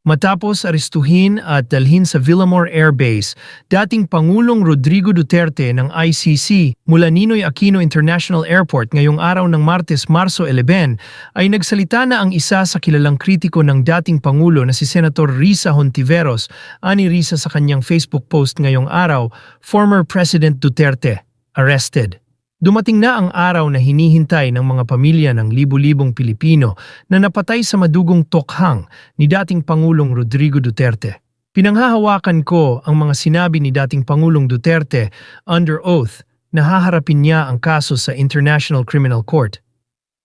Matapos arestuhin at dalhin sa Villamor Air Base, dating Pangulong Rodrigo Duterte ng ICC mula Ninoy Aquino International Airport ngayong araw ng Martes, Marso 11, ay nagsalita na ang isa sa kilalang kritiko ng dating Pangulo na si Senator Risa Hontiveros. Ani Risa sa kanyang Facebook post ngayong araw, "Former President Duterte, arrested." Dumating na ang araw na hinihintay ng mga pamilya ng libu-libong Pilipino na napatay sa madugong tokhang ni dating Pangulong Rodrigo Duterte. Pinanghahawakan ko ang mga sinabi ni dating Pangulong Duterte under oath na haharapin niya ang kaso sa International Criminal Court.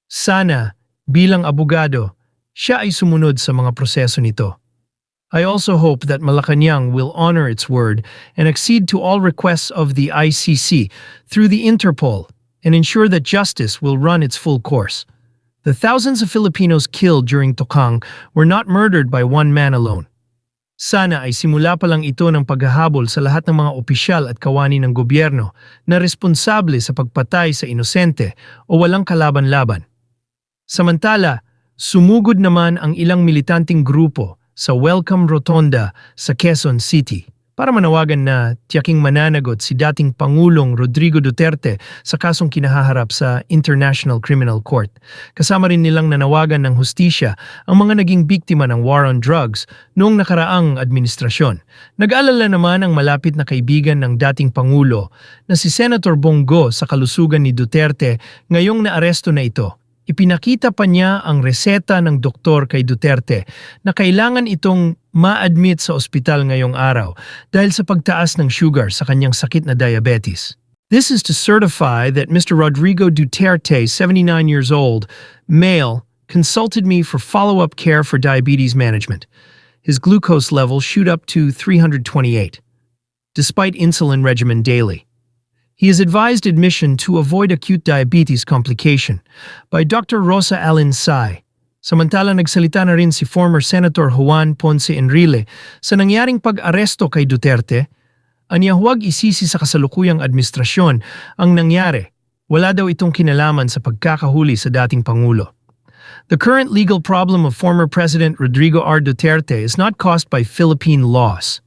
Sana, bilang abogado, siya ay sumunod sa mga proseso nito. I also hope that Malacanang will honor its word and accede to all requests of the ICC through the Interpol and ensure that justice will run its full course. The thousands of Filipinos killed during Tokhang were not murdered by one man alone. Sana ay simula pa lang ito ng paghahabol sa lahat ng mga opisyal at kawani ng gobyerno na responsable sa pagpatay sa inosente o walang kalaban-laban. Samantala, sumugod naman ang ilang militanteng grupo sa Welcome Rotonda sa Quezon City para manawagan na tiyaking mananagot si dating Pangulong Rodrigo Duterte sa kasong kinahaharap sa International Criminal Court. Kasama rin nilang nanawagan ng hustisya ang mga naging biktima ng war on drugs noong nakaraang administrasyon. Nag-alala naman ang malapit na kaibigan ng dating Pangulo na si Senator Bongo sa kalusugan ni Duterte ngayong naaresto na ito. Ipinakita pa niya ang reseta ng doktor kay Duterte na kailangan itong ma-admit sa ospital ngayong araw dahil sa pagtaas ng sugar sa kanyang sakit na diabetes. This is to certify that Mr. Rodrigo Duterte, 79 years old, male, consulted me for follow-up care for diabetes management. His glucose levels shoot up to 328, despite insulin regimen daily. He is advised admission to avoid acute diabetes complication by Dr. Rosa Allen Sai. Samantala nagsalita na rin si former Senator Juan Ponce Enrile sa nangyaring pag-aresto kay Duterte. Anya huwag isisi sa kasalukuyang administrasyon ang nangyari. Wala daw itong kinalaman sa pagkakahuli sa dating Pangulo. The current legal problem of former President Rodrigo R. Duterte is not caused by Philippine laws.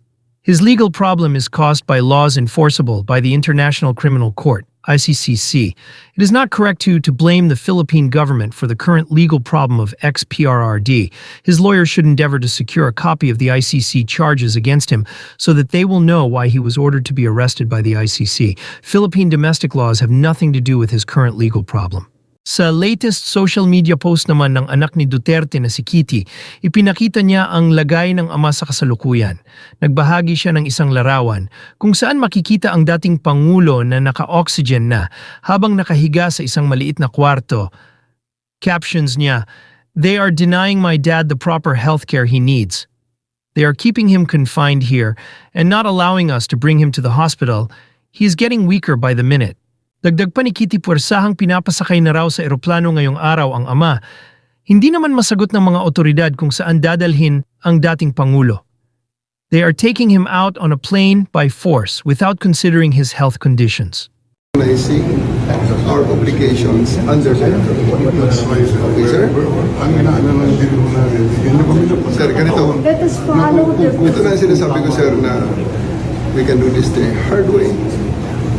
His legal problem is caused by laws enforceable by the International Criminal Court, ICCC. It is not correct to blame the Philippine government for the current legal problem of ex-PRRD. His lawyer should endeavor to secure a copy of the ICC charges against him so that they will know why he was ordered to be arrested by the ICC. Philippine domestic laws have nothing to do with his current legal problem. Sa latest social media post naman ng anak ni Duterte na si Kitty, ipinakita niya ang lagay ng ama sa kasalukuyan. Nagbahagi siya ng isang larawan kung saan makikita ang dating Pangulo na naka-oxygen na habang nakahiga sa isang maliit na kwarto. Captions niya, "They are denying my dad the proper healthcare he needs. They are keeping him confined here and not allowing us to bring him to the hospital. He is getting weaker by the minute." Dagdag pa ni Kitty, puwersahang pinapasakay na raw sa eroplano ngayong araw ang ama. Hindi naman masagot ng mga otoridad kung saan dadalhin ang dating Pangulo. They are taking him out on a plane by force without considering his health conditions. Recognizing our obligations under the okay, sir? Sir, ganito. Let us follow the Ito na ang sinasabi ko, sir, na we can do this the hard way.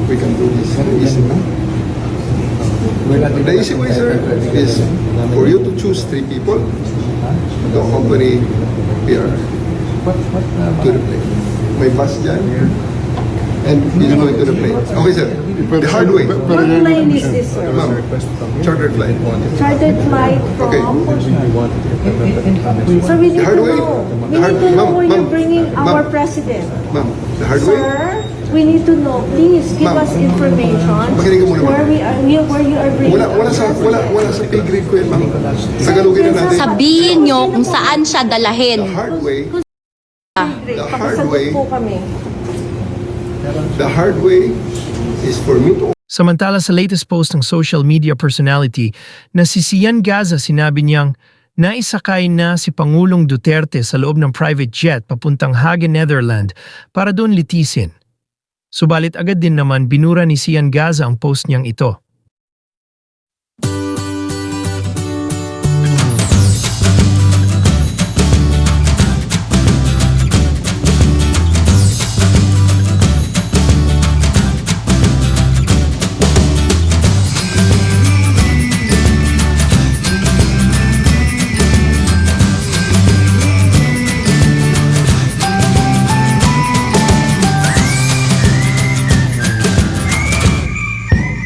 We can do this easy. The easy way, sir, is for you to choose 3 people to accompany PR to the plane. May bus dyan, and he's going to the plane. Okay, sir. The hard way. What plane is this, sir? Ma'am, chartered flight. Chartered flight Okay. from? So we need hard to way. know. We The hard- need to know ma'am, where you're ma'am, bringing our ma'am. president. Ma'am, the hard way. Sir, we need to know. Please give Ma'am, us information makinig ka muna, ma'am. where you are bringing Wala sa pay grade ko yun, ma'am. Tagalogin na natin. Sabihin nyo kung saan siya dalahin. The hard way. The hard Pakisagot way. po kami. The hard way is for me to Samantala sa latest post ng social media personality na si Sian Gaza, sinabi niyang naisakay na si Pangulong Duterte sa loob ng private jet papuntang Hague, Netherlands para doon litisin. Subalit agad din naman binura ni Sian Gaza ang post niyang ito.